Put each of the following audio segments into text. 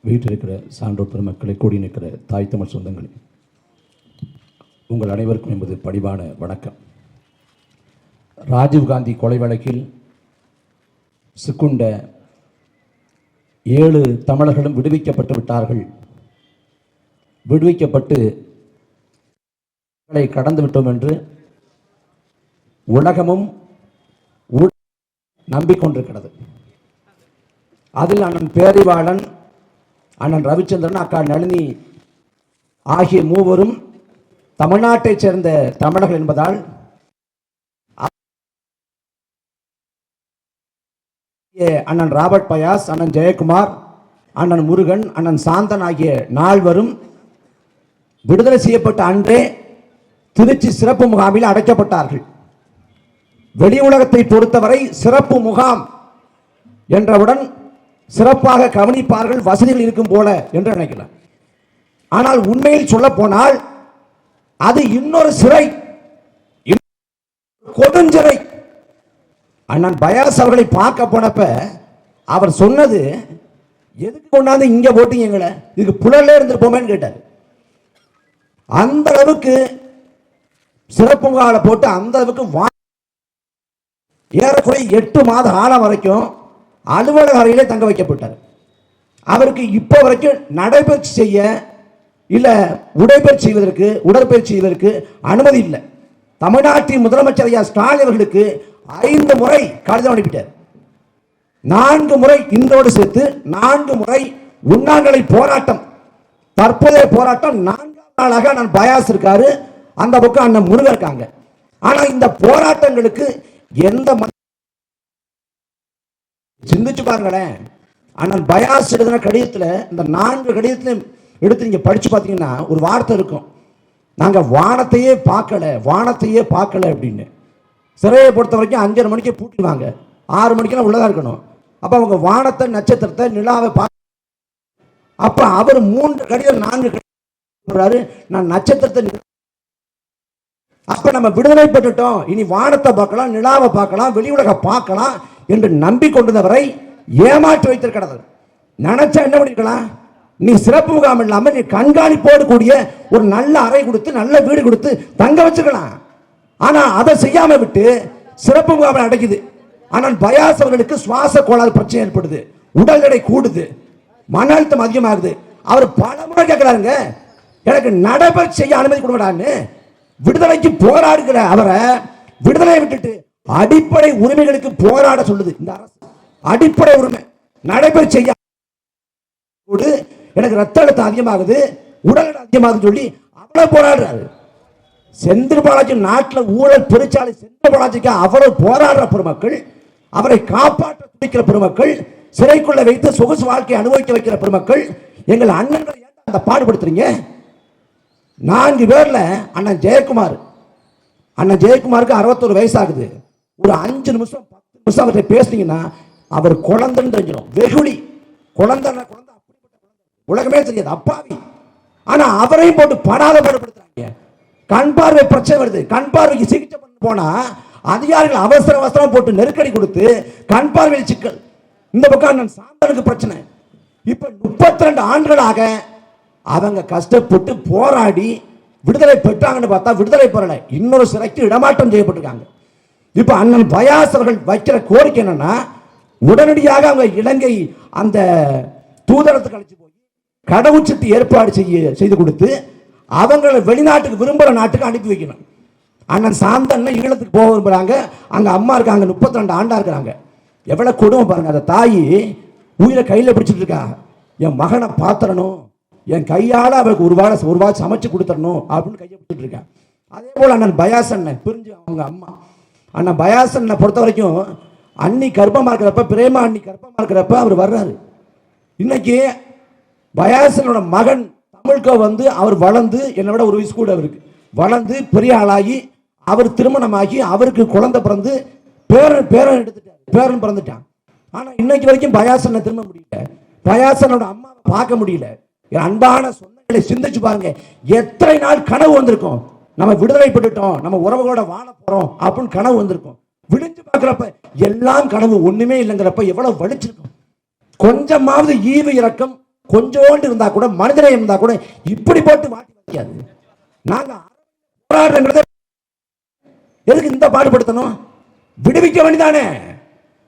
வீட்டிருக்கிற சான்றோர் பெருமக்களை கூடி நிற்கிற தாய் தமிழ் சொந்தங்களே, உங்கள் அனைவருக்கும் என்பது பணிவான வணக்கம். ராஜீவ்காந்தி கொலை வழக்கில் சிக்குண்ட 7 தமிழர்களும் விடுவிக்கப்பட்டு விட்டார்கள். விடுவிக்கப்பட்டு கடந்து விட்டோம் என்று உலகமும் நம்பிக்கொண்டிருக்கிறது. அதில் அண்ணன் பேரிவாளன், அண்ணன் ரவிச்சந்திரன், அக்கா நளினி ஆகிய மூவரும் தமிழ்நாட்டைச் சேர்ந்த தமிழர்கள் என்பதால் அண்ணன் ராபர்ட் பயாஸ், அண்ணன் ஜெயக்குமார், அண்ணன் முருகன், அண்ணன் சாந்தன் ஆகிய 4 பேரும் விடுதலை செய்யப்பட்ட அன்றே திருச்சி சிறப்பு முகாமில் அடைக்கப்பட்டார்கள். வெளி உலகத்தை பொறுத்தவரை சிறப்பு முகாம் என்றவுடன் சிறப்பாக கவனிப்பார்கள், வசதிகள் இருக்கும் போல என்று நினைக்கலாம். ஆனால் உண்மையில் சொல்ல போனால் அது இன்னொரு சிறை, கொடுஞ்சிறை. அண்ணன் பயாஸ் அவர்களை பார்க்க போனப்ப அவர் சொன்னது, எதுக்கு கொண்டாந்து இங்க போட்டீங்க, எங்களை இதுக்கு புலல்ல இருந்திருப்போமேன்னு கேட்டார். அந்த அளவுக்கு சிறப்பு முகாமில் போட்டு அந்த அளவுக்கு ஏறக்குறைய 8 மாத காலம் வரைக்கும் அலுவலக அறையிலே தங்க வைக்கப்பட்டார். அவருக்கு இப்போ வரைக்கும் நடைபயிற்சி செய்ய இல்லை உடற்பயிற்சி செய்வதற்கு அனுமதி இல்லை. தமிழ்நாட்டின் முதலமைச்சர் ஐயா ஸ்டாலின் அவர்களுக்கு 5 முறை கடிதம் அனுப்பிட்டார். 4 முறை இன்றோடு சேர்த்து 4 முறை உண்ணாநிலை போராட்டம், தற்போதைய போராட்டம் 4ஆம் நாளாக நான் பயாஸ் இருக்காரு, அந்த பக்கம் அண்ணன் முருகன் இருக்காங்க. ஆனால் இந்த போராட்டங்களுக்கு எந்த சிந்திச்சு பாருங்களேன். அண்ணன் பயாஸ் எழுதின கடிதத்தில், இந்த 4 கடிதத்திலையும் எடுத்து நீங்க படிச்சு பார்த்தீங்கன்னா ஒரு வார்த்தை இருக்கும், நாங்க வானத்தையே பார்க்கல அப்படின்னு. சிறையை பொறுத்த வரைக்கும் 5:30 மணிக்கு பூட்டிடுவாங்க, 6 மணிக்கெல்லாம் உள்ளதா இருக்கணும். அப்ப அவங்க வானத்தை, நட்சத்திரத்தை, நிலாவை அப்ப அவர் 3 கடிதம் 4 கடிதம் நான் நட்சத்திரத்தை. அப்ப நம்ம விடுதலை பெற்றுட்டோம், இனி வானத்தை பார்க்கலாம், நிலாவை பார்க்கலாம், வெளி உலக பார்க்கலாம் என்று நம்பிக்கொண்டவரை ஏமாற்றி வைத்திருக்கிறது. நினைச்சா என்ன பண்ணிருக்கலாம், நீ சிறப்பு முகாம் இல்லாம நீ கண்காணிப்போடு கூடிய ஒரு நல்ல அறை கொடுத்து, நல்ல வீடு கொடுத்து தங்க வச்சுக்கலாம். ஆனா அதை செய்யாம விட்டு சிறப்பு முகாம் அடைக்குது. ஆனால் பயாஸ் அவர்களுக்கு சுவாச கோளாறு பிரச்சனை ஏற்படுது, உடல் எடை கூடுது, மன அழுத்தம் அதிகமாகுது. அவர் பல முறை கேட்கிறாருங்க, எனக்கு நடைபயிற்சி செய்ய அனுமதி கொடுக்கடான்னு. விடுதலைக்கு போராடுகிற அவரை விடுதலை விட்டுட்டு அடிப்படை உரிமைகளுக்கு போராட சொல்லுது இந்த அரசு. அடிப்படை உரிமை நடைபெற செய்ய எனக்கு ரத்த அழுத்தம் அதிகமாகுது, உடல் அதிகமாகுது சொல்லி அவ்வளவு போராடுறாரு. செந்தில் பாலாஜி நாட்டில் ஊழல் பெருச்சாலை செந்தில் பாலாஜிக்கு அவ்வளவு போராடுற பெருமக்கள், அவரை காப்பாற்ற துடிக்கிற பெருமக்கள், சிறைக்குள்ள வைத்து சொகுசு வாழ்க்கையை அனுபவிக்க வைக்கிற பெருமக்கள், எங்கள் அண்ணன்களை அந்த பாடுபடுத்துறீங்க. 4 பேர்ல அண்ணன் ஜெயக்குமாருக்கு 61 வயசு ஆகுது. ஒரு 5 நிமிஷம் 10 நிமிஷம் அவர்கிட்ட பேசுனீங்கன்னா அவர் குழந்தைன்னு தெரிஞ்சிடும். வெகுளி குழந்தை உலகமே தெரியாது, அப்பாவி. ஆனா அவரையும் போட்டு படாத பாடுபடுத்துறாங்க. கண் பார்வை பிரச்சனை வருது, கண் பார்வைக்கு சிகிச்சை பண்ண போனா அதிகாரிகள் அவசரம் போட்டு நெருக்கடி கொடுத்து கண் பார்வையில் சிக்கல். இந்த பக்கம் அண்ணன் சாந்தனுக்கு பிரச்சனை. இப்ப 32 ஆண்டுகளாக அவங்க கஷ்டப்பட்டு போராடி விடுதலை பெற்றாங்கன்னு பார்த்தா விடுதலை பெறல, இன்னொரு சிறைக்கு இடமாற்றம் செய்யப்பட்டிருக்காங்க. இப்ப அண்ணன் பயாஸ் அவர்கள் வைக்கிற கோரிக்கை என்னன்னா, உடனடியாக அவங்க இலங்கை அந்த தூதரத்துக்கு அழைச்சு போய் கடவுச்சீட்டு ஏற்பாடு செய்து கொடுத்து அவங்களை வெளிநாட்டுக்கு விரும்புகிற நாட்டுக்கு அனுப்பி வைக்கணும். அண்ணன் சாந்தன் ஈழத்துக்கு போக விரும்புறாங்க, அங்க அம்மா இருக்காங்க, 32 ஆண்டா இருக்கிறாங்க. எவ்வளவு கொடுமை பாருங்க. அந்த தாய் உயிரை கையில பிடிச்சிட்டு இருக்கா, என் மகனை பாத்திரணும், என் கையால அவருக்கு ஒரு வாரம் சமைச்சு கொடுத்துடணும் அப்படின்னு கையை பிடிச்சிட்டு இருக்கேன். அதே போல அண்ணன் பயாஸ் அண்ணன் பிரிஞ்சு அவங்க அம்மா அண்ணன் பயாஸ் அண்ணனை பொறுத்த வரைக்கும் அண்ணி கர்ப்பமா இருக்கிறப்ப, பிரேமா அண்ணி கர்ப்பமா இருக்கிறப்ப அவர் வர்றாரு. இன்னைக்கு பயாசனோட மகன் தமிழ்கோ வந்து அவர் வளர்ந்து, என்னை விட ஒரு வயசு கூட அவருக்கு வளர்ந்து பெரிய ஆளாகி, அவர் திருமணமாகி அவருக்கு குழந்தை பிறந்து பேரன் எடுத்துட்டார், பேரன் பிறந்துட்டான். ஆனா இன்னைக்கு வரைக்கும் பயாசனை திரும்ப முடியல, பயாசனோட அம்மாவை பார்க்க முடியல. அன்பான சொந்தங்களை சிந்திச்சு பாருங்க, எத்தனை நாள் கனவு வந்திருக்கும், நம்ம விடுதலை பெற்றுட்டோம், நம்ம உறவுகளோட வாழ போறோம் அப்படின்னு கனவு வந்திருக்கும். விழிச்சு பார்க்கிறப்ப எல்லாம் கனவு, ஒண்ணுமே இல்லைங்கிறப்ப எவ்வளவு வலிச்சிருக்கும். கொஞ்சமாவது ஈவு இரக்கம் கொஞ்சோண்டு இருந்தா கூட, மனிதனை இருந்தா கூட இப்படி போட்டு மாட்டி வைக்காது. நாங்க போராடுறோங்கிறத எதுக்கு இந்த பாடுபடுத்தணும்? விடுவிக்க வேண்டியதானே.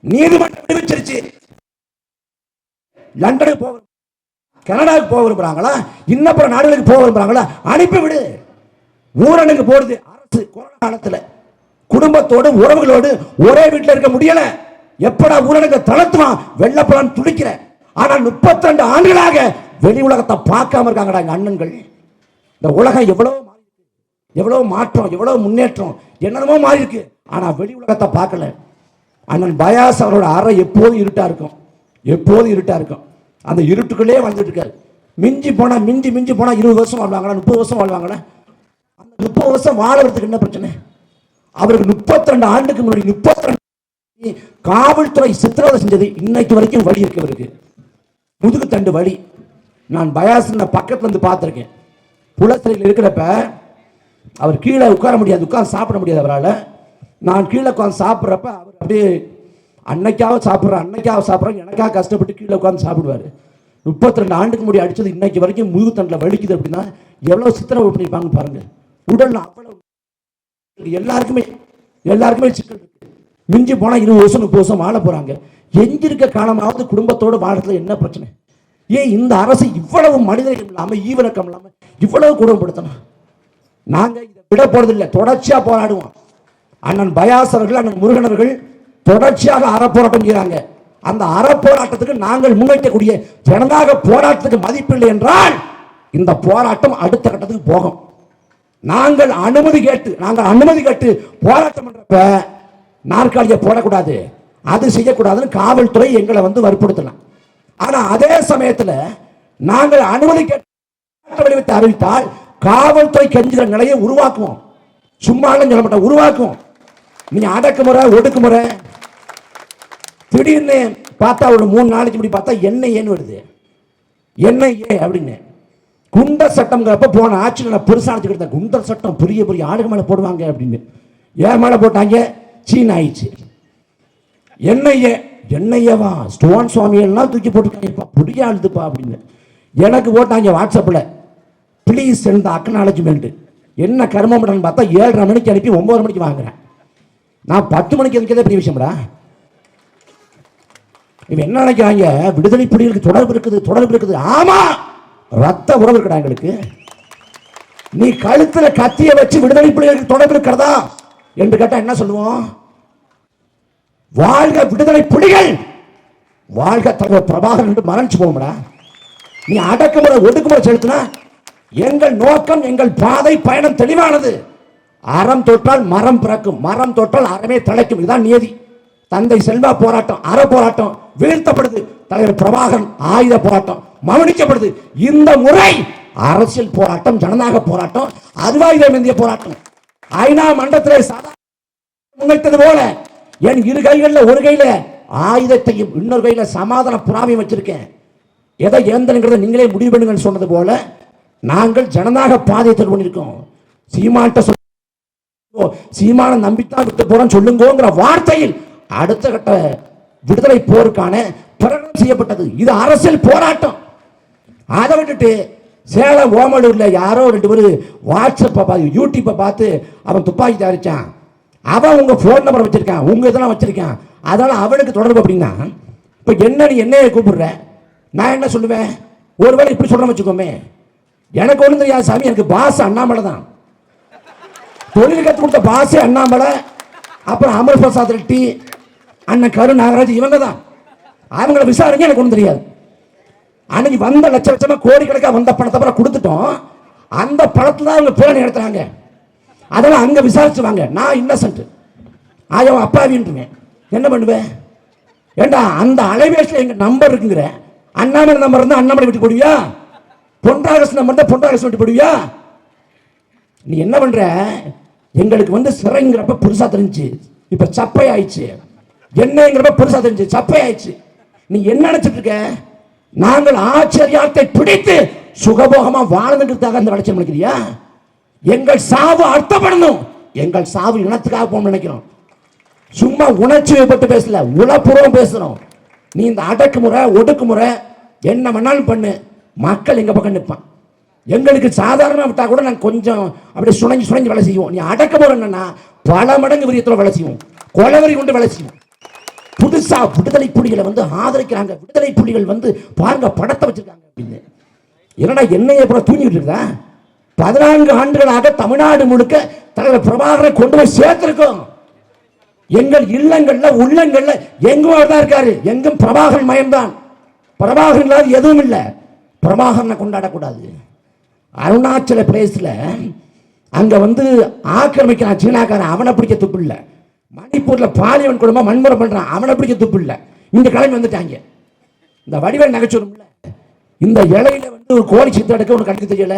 நீதிமன்றம் விடுவிச்சிருச்சு. லண்டனுக்கு போக, கனடாவுக்கு போக விரும்புறாங்களா, இன்னப்புற நாடுகளுக்கு போக விரும்புறாங்களா, அனுப்பி விடு. ஊரடங்கு போடுது அரசு. கொரோனா காலத்துல குடும்பத்தோடு உறவுகளோடு ஒரே வீட்டில் இருக்க முடியல. எப்படா ஊரடங்கு தளர்த்துவான் வெள்ளப்படான்னு துடிக்கிற. ஆனால் 32 ஆண்டுகளாக வெளி உலகத்தை பார்க்காம இருக்காங்கடா எங்க அண்ணன்கள். இந்த உலகம் எவ்வளவு மாற்றம், எவ்வளவு முன்னேற்றம், என்னென்னமோ மாறி இருக்கு. ஆனா வெளி உலகத்தை பார்க்கல. அண்ணன் பயாஸ் அவரோட அறை எப்போதும் இருட்டா இருக்கும், எப்போதும் இருட்டா இருக்கும். அந்த இருட்டுக்குள்ளே வந்துட்டு இருக்காரு. மிஞ்சி போனா 20 வருஷம் வாழ்வாங்களா, 30 வருஷம் வாழ்வாங்களா? அந்த 30 வருஷம் வாழறதுக்கு என்ன பிரச்சனை? அவருக்கு 32 ஆண்டுக்கு முன்னாடி 32 காவல்துறை சித்திரவதை செஞ்சது இன்னைக்கு வரைக்கும் வழி இருக்கவருக்கு, முதுகு தண்டு வழி. நான் பயாஸ் பக்கத்துல இருந்து பார்த்திருக்கேன். புலசிறையில் இருக்கிறப்ப அவர் கீழே உட்கார முடியாது, உட்கார்ந்து சாப்பிட முடியாது அவரால். நான் கீழே உட்காந்து சாப்பிட்றப்ப அவர் அப்படியே அன்னைக்காவது சாப்பிட்றேன் எனக்காக கஷ்டப்பட்டு கீழே உட்காந்து சாப்பிடுவார். 32 ஆண்டுக்கு முன்னாடி அடிச்சது இன்னைக்கு வரைக்கும் முதுகு தண்டில் வலிக்குது அப்படின்னா எவ்வளோ சித்திரவதை பண்ணியிருப்பாங்க பாருங்க. உடல் அவ்வளவு எல்லாருக்குமே சிக்கல் இருக்கு. மிஞ்சி போனா 20 வருஷம் 30 வருஷம் வாழ போறாங்க. எங்கிருக்க காலமாவது குடும்பத்தோடு வாழறதுல என்ன பிரச்சனை? ஏன் இந்த அரசு இவ்வளவு மனிதர்கள் இல்லாம, ஈவிரக்கம் இல்லாம இவ்வளவு கொடுமைப்படுத்தணும்? நாங்க இதை விட போறதில்லை, தொடர்ச்சியா போராடுவோம். அண்ணன் பயாஸ் அவர்கள், அண்ணன் முருகன் அவர்கள் தொடர்ச்சியாக அறப்போராட்டம் செய்யறாங்க. அந்த அறப்போராட்டத்துக்கு நாங்கள் முன்வைக்கக்கூடிய ஜனநாயக போராட்டத்துக்கு மதிப்பில்லை என்றால் இந்த போராட்டம் அடுத்த கட்டத்துக்கு போகும். நாங்கள் அனுமதி கேட்டு போராட்டம் பண்றப்ப நாற்காலியை போடக்கூடாது, அது செய்யக்கூடாதுன்னு காவல்துறை எங்களை வற்புறுத்தலாம். ஆனா அதே சமயத்தில் நாங்கள் அனுமதி கேட்டு அறிவித்தால் காவல்துறை கெஞ்சுகிற நிலையை உருவாக்குவோம். சும்மா சொல்ல மாட்டோம், உருவாக்குவோம். நீங்க அடக்குமுறை ஒடுக்குமுறை திடீர்னு பார்த்தா ஒரு 3 நாளைக்கு முன்னாடி பார்த்தா NIA வருது. NIA அப்படின்னு குண்டர் சட்டம்ங்கிறப்ப போன ஆட்சியில் நான் பெருசாக நினச்சிக்கிட்டேன். குண்டர் சட்டம் பெரிய பெரிய ஆளுக மேலே போடுவாங்க அப்படின்னு. ஏன் மேலே போட்டாங்க? சீன் ஆயிடுச்சு. NIA ஸ்டோன் சுவாமியெல்லாம் தூக்கி போட்டுருக்காங்க, புடியா அழுதுப்பா அப்படின்னு. எனக்கு போட்டாங்க வாட்ஸ்அப்பில், ப்ளீஸ் இந்த அக்னாலஜ்மெண்ட். என்ன கர்மம் பண்ணு பார்த்தா 7:30 மணிக்கு அனுப்பி 9 மணிக்கு வாங்குறேன். நான் 10 மணிக்கு இருக்கிறதே பெரிய விஷயம்டா. இவன் என்ன நினைக்கிறாங்க, விடுதலை புலிகளுக்கு தொடர்பு இருக்குது. ஆமா, ரத்த உறவு இருக்கடா எங்களுக்கு. நீ கழுத்துல கத்திய வச்சு விடுதலை புலிகளுக்கு தொடர்பு இருக்கிறதா என்று கேட்டா என்ன சொல்லுவோம்? வாழ்க விடுதலை புலிகள், வாழ்க தலைவர் பிரபாகரன் என்று மறைஞ்சு போகும்டா. நீ அடக்குமுறை ஒடுக்குமுறை செலுத்தினா எங்கள் நோக்கம், எங்கள் பாதை பயணம் தெளிவானது. அறம் தொட்டால் மரம் பிறக்கும், மரம் தொட்டால் அறமே தலைக்கும். இதுதான் நியதி. தந்தை செல்வா போராட்டம் அற போராட்டம் வீழ்த்தப்படுது, தலைவர் பிரபாகரன் ஆயுத போராட்டம் மௌனிக்கப்படுது. இந்த முறை அரசியல் போராட்டம், ஜனநாயக போராட்டம், அருவாயுதம் இந்திய போராட்டம். ஐநா மன்றத்திலே முன்வைத்தது போல என் இரு கைகளில் ஒரு கையில ஆயுதத்தையும் இன்னொரு கையில சமாதான புறாமையும் வச்சிருக்கேன். எதை ஏந்தனுங்கிறத நீங்களே முடிவு பண்ணுங்கன்னு சொன்னது போல நாங்கள் ஜனநாயக பாதையை தேர்வு பண்ணியிருக்கோம். சீமான நம்பித்தான் விட்டு போறோம் சொல்லுங்கிற வார்த்தையில் அடுத்த கட்ட விடுதலை போருக்கான பிரகடனம் செய்யப்பட்டது. இது அரசியல் போராட்டம். அதை விட்டுட்டு சேலம் ஓமலூர்ல யாரோ 2 பேர் வாட்ஸ்அப்பை பார்த்து யூடியூப்பை பார்த்து அவன் துப்பாக்கி தயாரிச்சான், அவன் உங்க போன் நம்பர் வச்சிருக்கான், உங்க இதெல்லாம் வச்சிருக்கான், அதனால அவனுக்கு தொடர்பு அப்படின்னா இப்ப என்ன நீ என்னைய கூப்பிடுற? நான் என்ன சொல்லுவேன்? ஒருவேளை இப்படி சொல்றேன் வச்சுக்கோமே, எனக்கு ஒன்றும் தெரியாது சாமி, எனக்கு பாஸ் அண்ணாமலை தான், தொழில் கற்றுக் கொடுத்த பாசே அண்ணாமலை, அப்புறம் அமர் பிரசாத் ரெட்டி, அண்ணன் கரு நாகராஜ், இவங்க தான். அவங்கள விசாரிங்க, எனக்கு ஒன்றும் தெரியாது. அன்னைக்கு வந்த லட்சமா கோடிக்கணக்காக வந்த பணத்தை அப்புறம் கொடுத்துட்டோம். அந்த பணத்துல தான் அவங்க பேரணி நடத்துறாங்க. அதெல்லாம் அங்க விசாரிச்சுவாங்க. நான் இன்னசென்ட், ஆயோ அப்பாவின்ட்டுவேன். என்ன பண்ணுவேன்? ஏண்டா அந்த அலைபேசியில் எங்க நம்பர் இருக்குங்கிற, அண்ணாமலை நம்பர் இருந்தா அண்ணாமலை விட்டு போடுவியா? பொன்ராகஸ் நம்பர் இருந்தா பொன்ராகஸ் விட்டு போடுவியா? நீ என்ன பண்ற? எங்களுக்கு சிறைங்கிறப்ப பெருசா தெரிஞ்சு, இப்ப சப்பை ஆயிடுச்சு. என்னங்கிறப்ப பெருசா தெரிஞ்சு சப்பை ஆயிடுச்சு. நீ என்ன நினைச்சிட்டு இருக்க? நாங்கள் ஆச்சரியத்தை பிடித்து சுகபோகமா வாழணுன்றதுக்காக அந்த வளர்ச்சி நினைக்கிறியா? எங்கள் சாவு அர்த்தப்படணும், எங்கள் சாவு இனத்துக்காக போக நினைக்கிறோம். சும்மா உணர்ச்சி பட்டு பேசல, உளப்பூர்வம் பேசுறோம். நீ இந்த அடக்குமுறை ஒடுக்குமுறை என்ன வேணாலும் பண்ணு, மக்கள் எங்க பக்கம் நிற்பான். எங்களுக்கு சாதாரண விட்டா கூட நாங்கள் கொஞ்சம் அப்படியே சுணங்கி வேலை செய்வோம். நீ அடக்க போற என்னன்னா பல மடங்கு விரியத்தில் வேலை செய்வோம், கொலவரி கொண்டு வேலை செய்வோம். புதுசா விடுதலை புலிகளை வந்து ஆதரிக்கிறாங்க, விடுதலை புலிகள் வந்து பாருங்க படத்தை வச்சிருக்காங்க அப்படின்னு. என்னடா என்னைய கூட தூங்கிட்டு இருக்குதா? 14 ஆண்டுகளாக தமிழ்நாடு முழுக்க தலைவர் பிரபாகரை கொண்டு போய் சேர்த்திருக்கோம். எங்கள் இல்லங்கள்ல உள்ளங்கள்ல எங்கும் தான் இருக்காரு. எங்கும் பிரபாகரன் மயம்தான். பிரபாகரன் இல்லாத எதுவும் இல்லை. பிரபாகரனை கொண்டாடக்கூடாது. அருணாச்சல பிரதேசத்துல அங்க வந்து ஆக்கிரமிக்கிறான் சீனாக்காரன், அவனை பிடிக்க துப்பு இல்லை. மணிப்பூர்ல பாலியன் குடும்பம் வன்முறை பண்றான், அவனை பிடிக்க துப்பு இல்லை. இந்த கிளம்பி வந்துட்டாங்க. இந்த வடிவேல் நகைச்சுவரும்ல, இந்த இலையில வந்து ஒரு கோழி சித்து எடுக்க உனக்கு கண்ணுக்கு தெரியல,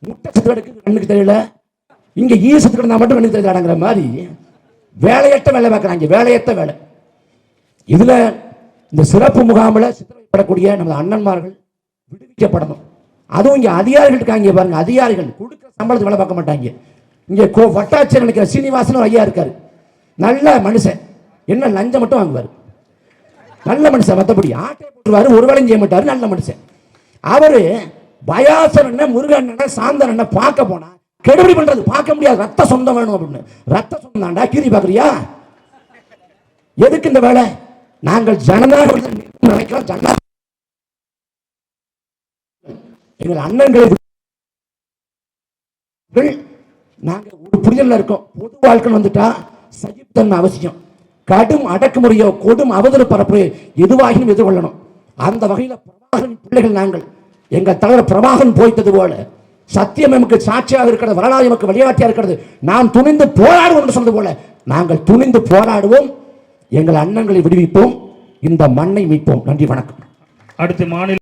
முட்டை சித்து எடுக்க கண்ணுக்கு தெரியல, இங்க ஈ சித்து கிடந்தா மட்டும் கண்ணுக்கு தெரியலங்கிற மாதிரி வேலையற்ற வேலை பார்க்குறாங்க, வேலையற்ற வேலை. இதுல இந்த சிறப்பு முகாமில் சித்திரப்படக்கூடிய நமது அண்ணன்மார்கள் விடுவிக்கப்படணும். அதுவும் இங்க அதிகாரிகள் இருக்காங்க பாருங்க, அதிகாரிகள் கொடுக்குற சம்பளத்துக்கு வேலை பார்க்க மாட்டாங்க. இங்க வட்டாட்சியர் நினைக்கிற சீனிவாசன் ஐயா இருக்காரு, நல்ல மனுஷன். என்ன லஞ்சம் மட்டும் வாங்குவார், நல்ல மனுஷன். மற்றபடி ஆட்டை போட்டுருவாரு, ஒரு வேலையும் செய்ய மாட்டாரு, நல்ல மனுஷன். அவரு பயாசன் என்ன முருகன் என்ன சாந்தன் என்ன பார்க்க போனா கெடுபடி பண்றது பார்க்க முடியாது. ரத்த சொந்தம் வேணும் அப்படின்னு. ரத்த சொந்தம் தாண்டா கீரி பாக்குறியா? எதுக்கு இந்த வேலை? நாங்கள் ஜனநாயக நினைக்கிறோம். ஜனநாயக எங்கள் அண்ணன்களை நாங்க ஒரு புரிதல் இருக்கோம். பொது வாழ்க்கை வந்துட்டா சகிப்புத்தன்மை அவசியம். கடும் அடக்குமுறையோ கொடும் அவதூறு பரப்பு எதுவாகியும் எதிர்கொள்ளணும். அந்த வகையில் பிரபாகரன் பிள்ளைகள் நாங்கள். எங்கள் தலைவர் பிரபாகரன் போய்த்தது போல சத்தியம் நமக்கு சாட்சியாக இருக்கிறது, வரலாறு நமக்கு வழிகாட்டியாக இருக்கிறது. நாம் துணிந்து போராடுவோம் என்று சொன்னது போல நாங்கள் துணிந்து போராடுவோம். எங்கள் அண்ணன்களை விடுவிப்போம், இந்த மண்ணை மீட்போம். நன்றி, வணக்கம். அடுத்து மாநில